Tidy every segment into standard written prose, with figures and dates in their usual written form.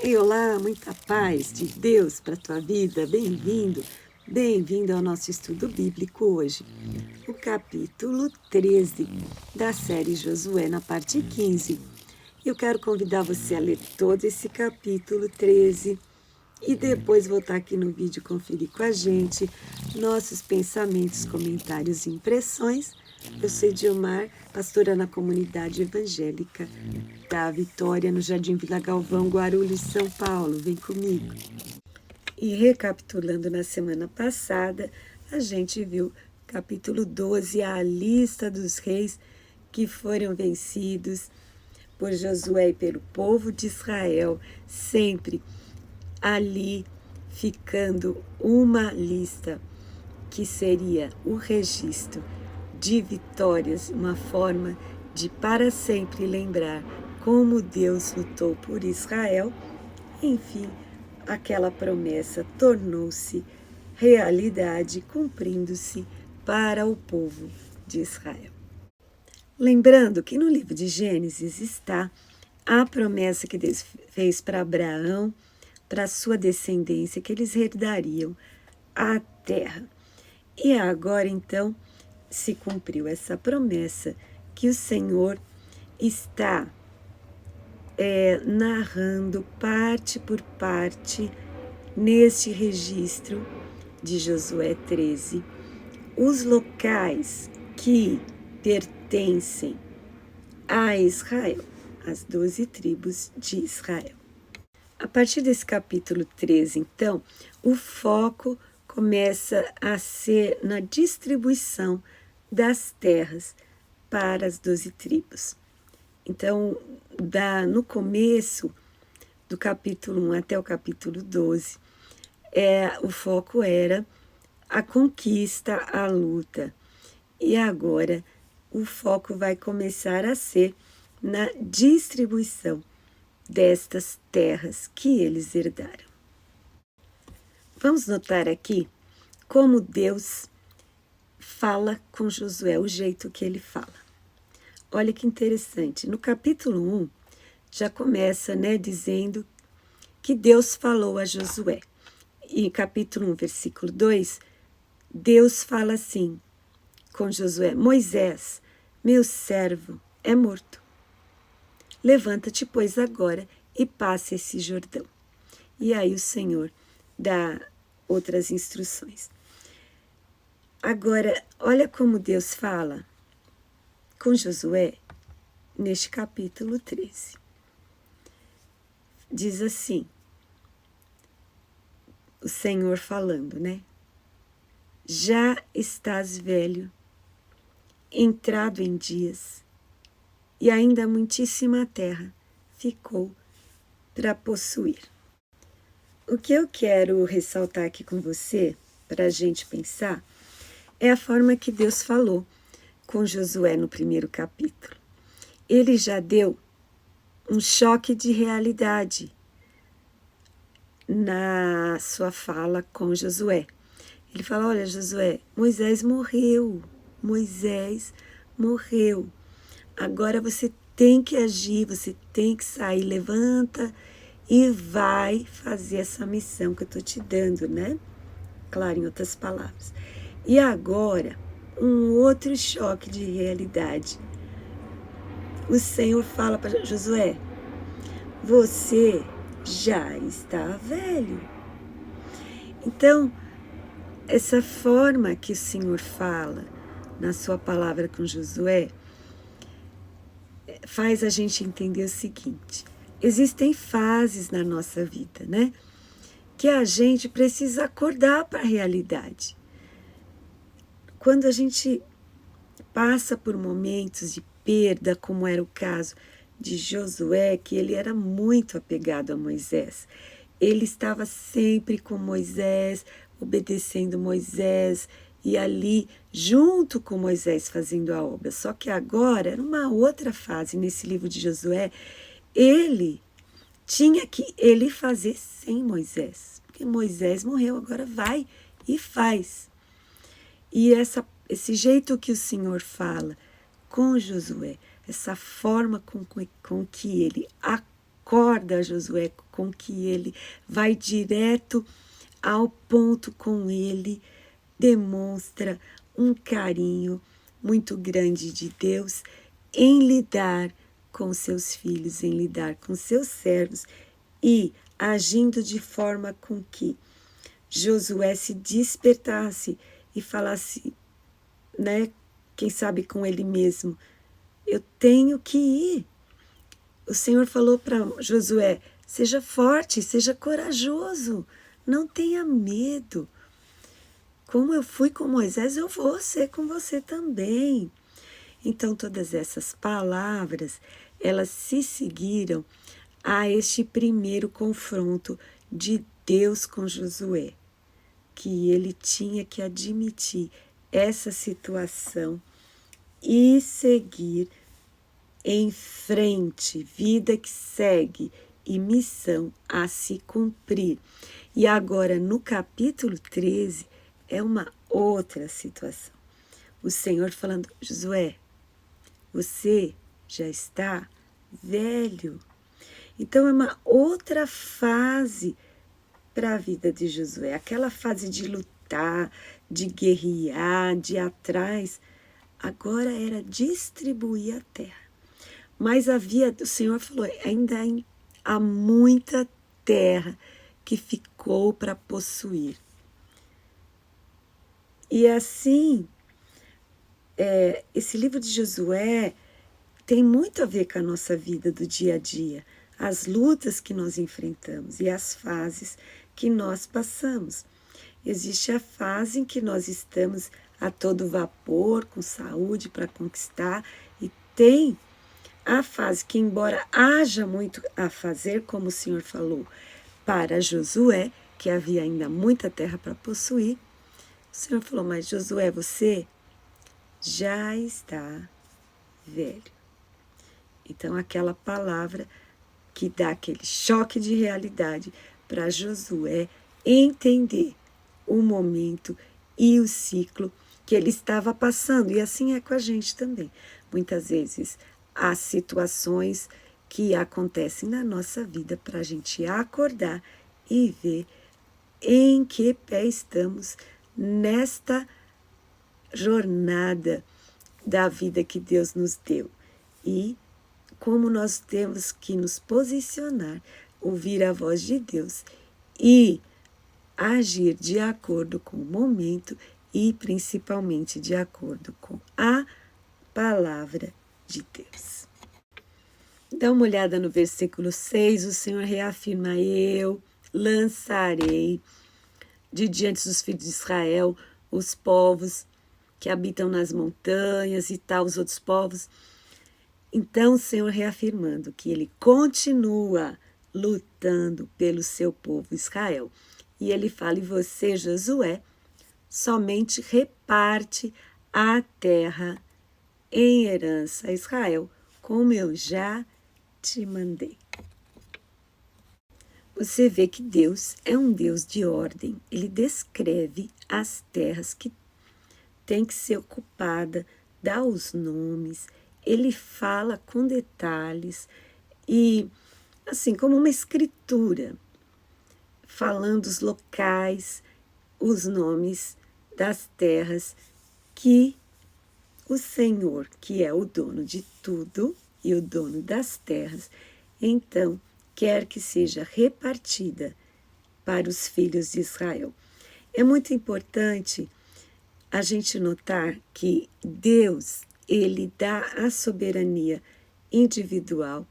Ei, olá, muita paz de Deus para a tua vida. Bem-vindo, bem-vindo ao nosso estudo bíblico hoje. O capítulo 13 da série Josué, na parte 15. Eu quero convidar você a ler todo esse capítulo 13 e depois voltar aqui no vídeo conferir com a gente nossos pensamentos, comentários e impressões. Eu sou Edilmar, pastora na comunidade evangélica da Vitória, no Jardim Vila Galvão, Guarulhos, São Paulo. Vem comigo. E recapitulando, na semana passada, a gente viu capítulo 12, a lista dos reis que foram vencidos por Josué e pelo povo de Israel, sempre ali ficando uma lista que seria o registro de vitórias, uma forma de para sempre lembrar como Deus lutou por Israel. Enfim, aquela promessa tornou-se realidade, cumprindo-se para o povo de Israel. Lembrando que no livro de Gênesis está a promessa que Deus fez para Abraão, para sua descendência, que eles herdariam a terra. E agora, então, se cumpriu essa promessa que o Senhor está narrando parte por parte neste registro de Josué 13, os locais que pertencem a Israel, as 12 tribos de Israel. A partir desse capítulo 13, então, o foco começa a ser na distribuição das terras para as 12 tribos. Então, no começo do capítulo 1 até o capítulo 12, o foco era a conquista, a luta. E agora o foco vai começar a ser na distribuição destas terras que eles herdaram. Vamos notar aqui como Deus fala com Josué, o jeito que ele fala. Olha que interessante, no capítulo 1 já começa, dizendo que Deus falou a Josué. E capítulo 1, versículo 2, Deus fala assim com Josué: Moisés, meu servo, é morto. Levanta-te, pois, agora e passe esse Jordão. E aí o Senhor dá outras instruções. Agora, olha como Deus fala com Josué neste capítulo 13. Diz assim, o Senhor falando, Já estás velho, entrado em dias, e ainda muitíssima terra ficou para possuir. O que eu quero ressaltar aqui com você, para a gente pensar, é a forma que Deus falou com Josué no primeiro capítulo. Ele já deu um choque de realidade na sua fala com Josué. Ele fala: olha, Josué, Moisés morreu. Agora você tem que agir, você tem que sair, levanta e vai fazer essa missão que eu estou te dando, Claro, em outras palavras. E agora, um outro choque de realidade. O Senhor fala para Josué: você já está velho. Então, essa forma que o Senhor fala na sua palavra com Josué faz a gente entender o seguinte: existem fases na nossa vida, que a gente precisa acordar para a realidade. Quando a gente passa por momentos de perda, como era o caso de Josué, que ele era muito apegado a Moisés. Ele estava sempre com Moisés, obedecendo Moisés, e ali, junto com Moisés, fazendo a obra. Só que agora, era uma outra fase, nesse livro de Josué, ele tinha que fazer sem Moisés. Porque Moisés morreu, agora vai e faz. E esse jeito que o Senhor fala com Josué, essa forma com que ele acorda Josué, com que ele vai direto ao ponto com ele, demonstra um carinho muito grande de Deus em lidar com seus filhos, em lidar com seus servos e agindo de forma com que Josué se despertasse e falasse, né, quem sabe com ele mesmo, eu tenho que ir. O Senhor falou para Josué, seja forte, seja corajoso, não tenha medo. Como eu fui com Moisés, eu vou ser com você também. Então, todas essas palavras, elas se seguiram a este primeiro confronto de Deus com Josué, que ele tinha que admitir essa situação e seguir em frente, vida que segue e missão a se cumprir. E agora, no capítulo 13, é uma outra situação. O Senhor falando, Josué, você já está velho. Então, é uma outra fase para a vida de Josué. Aquela fase de lutar, de guerrear, de ir atrás, agora era distribuir a terra. Mas o Senhor falou, ainda há muita terra que ficou para possuir. E assim, esse livro de Josué tem muito a ver com a nossa vida do dia a dia, as lutas que nós enfrentamos e as fases que nós passamos. Existe a fase em que nós estamos a todo vapor, com saúde para conquistar, e tem a fase que, embora haja muito a fazer, como o Senhor falou para Josué, que havia ainda muita terra para possuir, o Senhor falou, mas Josué, você já está velho. Então, aquela palavra que dá aquele choque de realidade para Josué entender o momento e o ciclo que ele estava passando. E assim é com a gente também. Muitas vezes há situações que acontecem na nossa vida para a gente acordar e ver em que pé estamos nesta jornada da vida que Deus nos deu. E como nós temos que nos posicionar, ouvir a voz de Deus e agir de acordo com o momento e principalmente de acordo com a palavra de Deus. Dá uma olhada no versículo 6, o Senhor reafirma, eu lançarei de diante dos filhos de Israel os povos que habitam nas montanhas e tal, os outros povos. Então o Senhor reafirmando que ele continua lutando pelo seu povo Israel. E ele fala, e você, Josué, somente reparte a terra em herança a Israel, como eu já te mandei. Você vê que Deus é um Deus de ordem. Ele descreve as terras que tem que ser ocupada, dá os nomes, ele fala com detalhes e, assim, como uma escritura, falando os locais, os nomes das terras que o Senhor, que é o dono de tudo e o dono das terras, então quer que seja repartida para os filhos de Israel. É muito importante a gente notar que Deus, ele dá a soberania individual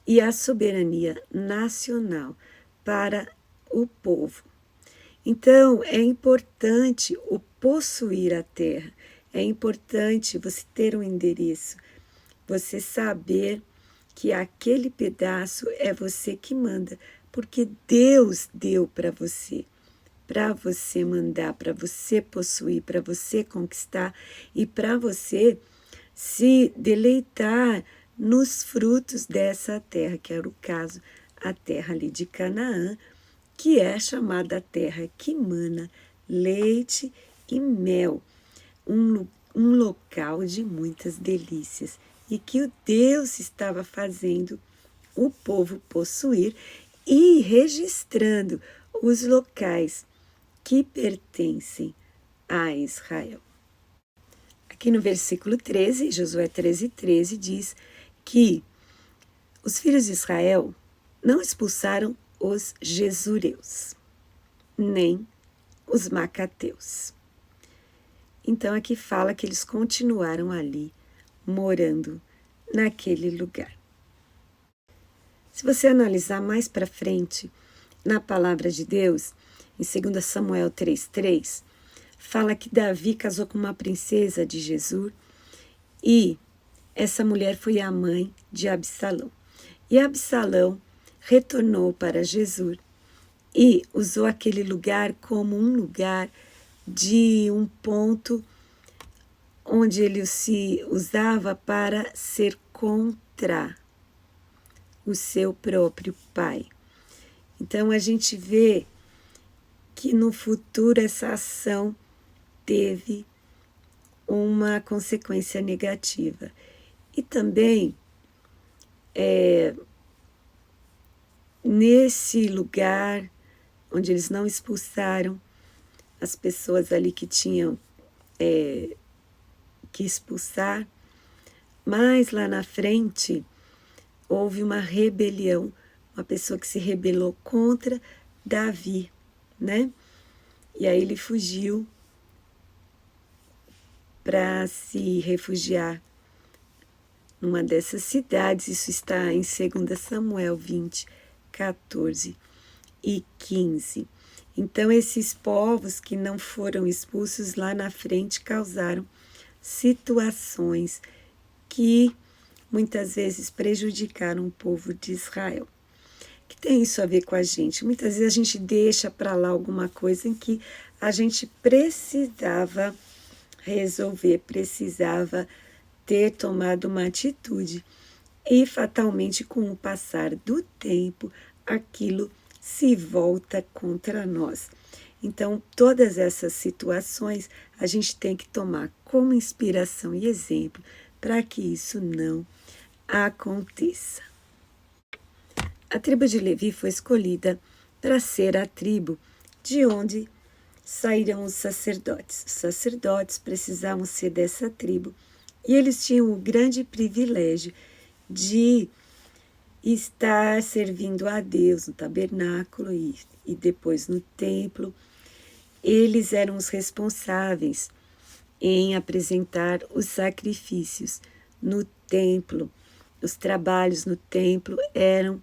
e a soberania nacional para o povo. Então, é importante o possuir a terra, é importante você ter um endereço, você saber que aquele pedaço é você que manda, porque Deus deu para você mandar, para você possuir, para você conquistar e para você se deleitar nos frutos dessa terra, que era o caso, a terra ali de Canaã, que é chamada terra que mana leite e mel, um local de muitas delícias, e que o Deus estava fazendo o povo possuir e registrando os locais que pertencem a Israel. Aqui no versículo 13, Josué 13:13, diz que os filhos de Israel não expulsaram os jesureus, nem os macateus. Então aqui fala que eles continuaram ali, morando naquele lugar. Se você analisar mais para frente, na palavra de Deus, em 2 Samuel 3:3, fala que Davi casou com uma princesa de Gesur e essa mulher foi a mãe de Absalão. E Absalão retornou para Gesur e usou aquele lugar como um lugar de um ponto onde ele se usava para ser contra o seu próprio pai. Então a gente vê que no futuro essa ação teve uma consequência negativa. E também, nesse lugar onde eles não expulsaram as pessoas ali que tinham que expulsar, mas lá na frente houve uma rebelião, uma pessoa que se rebelou contra Davi, né? E aí ele fugiu para se refugiar numa dessas cidades. Isso está em 2 Samuel 20, 14 e 15. Então, esses povos que não foram expulsos lá na frente causaram situações que muitas vezes prejudicaram o povo de Israel. Que tem isso a ver com a gente? Muitas vezes a gente deixa para lá alguma coisa em que a gente precisava resolver, precisava ter tomado uma atitude e fatalmente com o passar do tempo aquilo se volta contra nós. Então, todas essas situações a gente tem que tomar como inspiração e exemplo para que isso não aconteça. A tribo de Levi foi escolhida para ser a tribo de onde saíram os sacerdotes. Os sacerdotes precisavam ser dessa tribo e eles tinham o grande privilégio de estar servindo a Deus no tabernáculo e depois no templo. Eles eram os responsáveis em apresentar os sacrifícios no templo. Os trabalhos no templo eram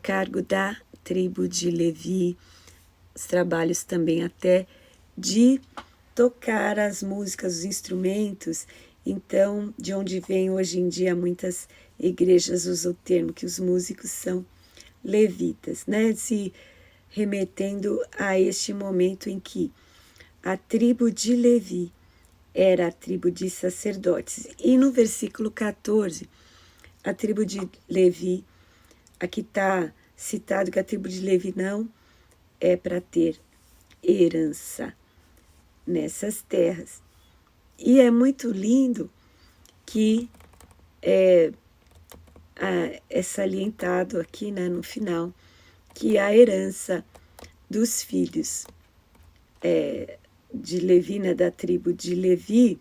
cargo da tribo de Levi, os trabalhos também até de tocar as músicas, os instrumentos. Então, de onde vem hoje em dia muitas igrejas usam o termo que os músicos são levitas, né? Se remetendo a este momento em que a tribo de Levi era a tribo de sacerdotes. E no versículo 14, a tribo de Levi, aqui está citado que a tribo de Levi não é para ter herança nessas terras. E é muito lindo que é salientado aqui, né, no final, que a herança dos filhos de Levi, né, da tribo de Levi,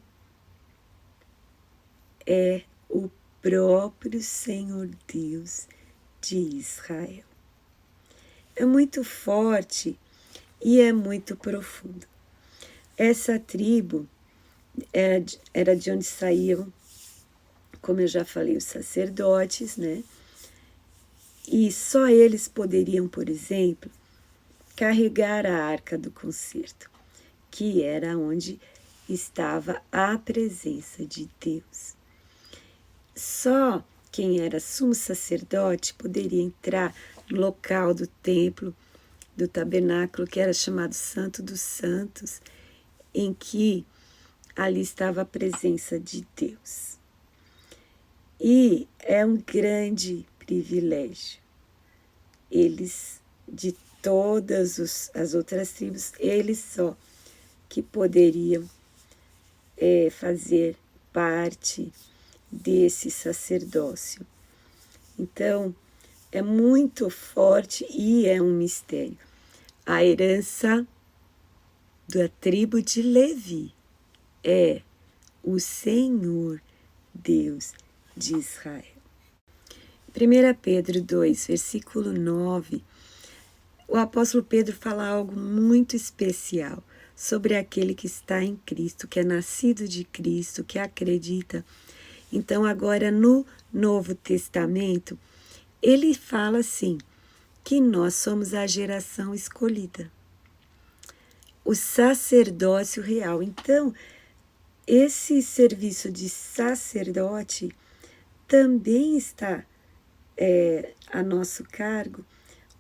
é o próprio Senhor Deus de Israel. É muito forte e é muito profundo. Essa tribo era de onde saíam, como eu já falei, os sacerdotes, né? E só eles poderiam, por exemplo, carregar a arca do concerto, que era onde estava a presença de Deus. Só quem era sumo sacerdote poderia entrar no local do templo, do tabernáculo, que era chamado Santo dos Santos, em que ali estava a presença de Deus. E é um grande privilégio. Eles, de todas as outras tribos, eles só que poderiam fazer parte desse sacerdócio. Então, é muito forte e é um mistério. A herança da tribo de Levi é o Senhor Deus de Israel. 1 Pedro 2, versículo 9, o apóstolo Pedro fala algo muito especial sobre aquele que está em Cristo, que é nascido de Cristo, que acredita. Então, agora no Novo Testamento, ele fala assim, que nós somos a geração escolhida, o sacerdócio real. Então, esse serviço de sacerdote também está a nosso cargo,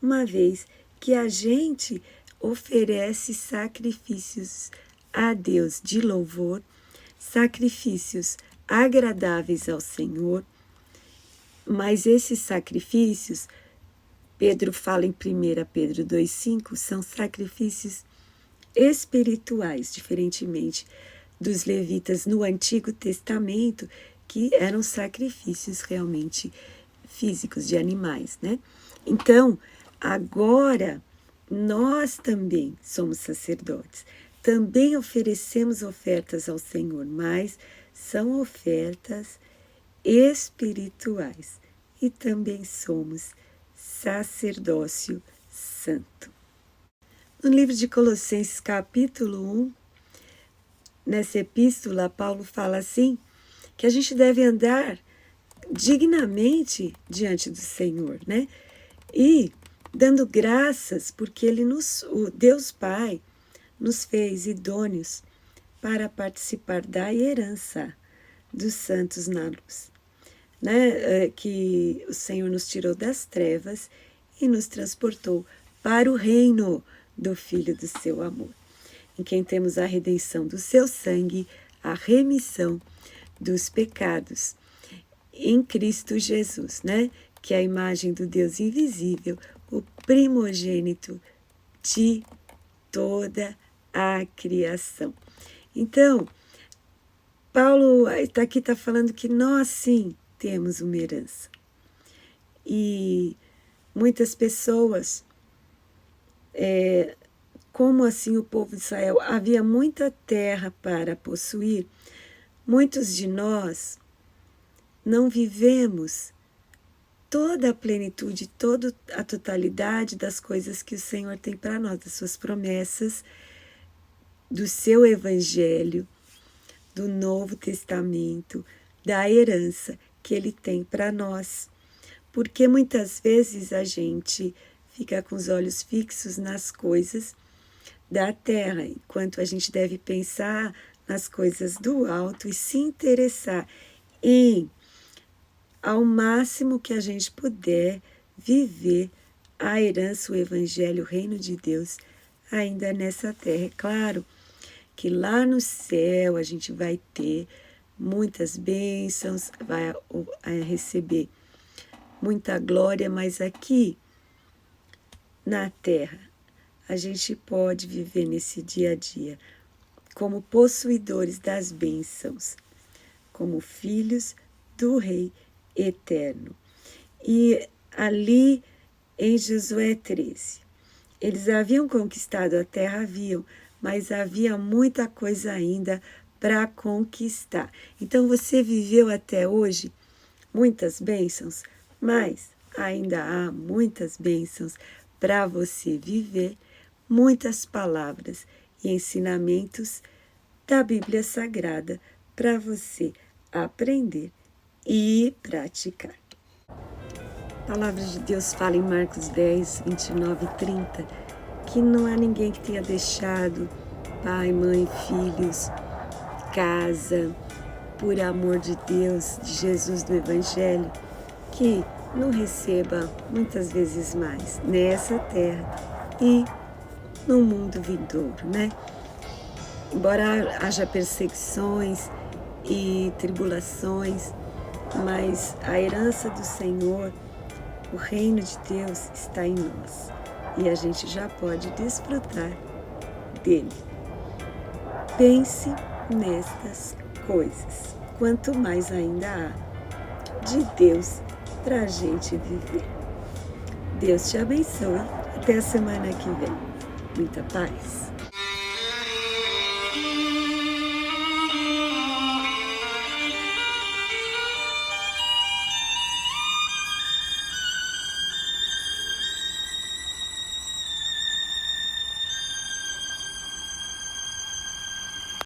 uma vez que a gente oferece sacrifícios a Deus de louvor, sacrifícios agradáveis ao Senhor, mas esses sacrifícios, Pedro fala em 1 Pedro 2,5, são sacrifícios espirituais, diferentemente dos levitas no Antigo Testamento, que eram sacrifícios realmente físicos de animais, né? Então, agora, nós também somos sacerdotes, também oferecemos ofertas ao Senhor, mas são ofertas espirituais e também somos sacerdócio santo. No livro de Colossenses, capítulo 1, nessa epístola, Paulo fala assim, que a gente deve andar dignamente diante do Senhor, né? E dando graças, porque o Deus Pai nos fez idôneos para participar da herança dos santos na luz, né? Que o Senhor nos tirou das trevas e nos transportou para o reino do Filho do seu amor, em quem temos a redenção do seu sangue, a remissão dos pecados, em Cristo Jesus, né? Que é a imagem do Deus invisível, o primogênito de toda a criação. Então, Paulo aqui está falando que nós sim temos uma herança. E muitas pessoas, como assim o povo de Israel, havia muita terra para possuir, muitos de nós não vivemos toda a plenitude, toda a totalidade das coisas que o Senhor tem para nós, das suas promessas, do seu evangelho, do Novo Testamento, da herança que ele tem para nós. Porque muitas vezes a gente fica com os olhos fixos nas coisas da terra, enquanto a gente deve pensar nas coisas do alto e se interessar em, ao máximo que a gente puder, viver a herança, o evangelho, o reino de Deus, ainda nessa terra. É claro que lá no céu a gente vai ter muitas bênçãos, vai receber muita glória, mas aqui na terra a gente pode viver nesse dia a dia como possuidores das bênçãos, como filhos do Rei eterno. E ali em Josué 13, eles haviam conquistado a terra, mas havia muita coisa ainda para conquistar. Então você viveu até hoje muitas bênçãos, mas ainda há muitas bênçãos para você viver, muitas palavras e ensinamentos da Bíblia Sagrada para você aprender e praticar. A palavra de Deus fala em Marcos 10, 29 e 30, que não há ninguém que tenha deixado pai, mãe, filhos, casa, por amor de Deus, de Jesus, do Evangelho, que não receba muitas vezes mais nessa terra e no mundo vindouro, né? Embora haja perseguições e tribulações, mas a herança do Senhor, o reino de Deus está em nós e a gente já pode desfrutar dele. Pense nestas coisas, quanto mais ainda há de Deus para a gente viver. Deus te abençoe. Até a semana que vem. Muita paz.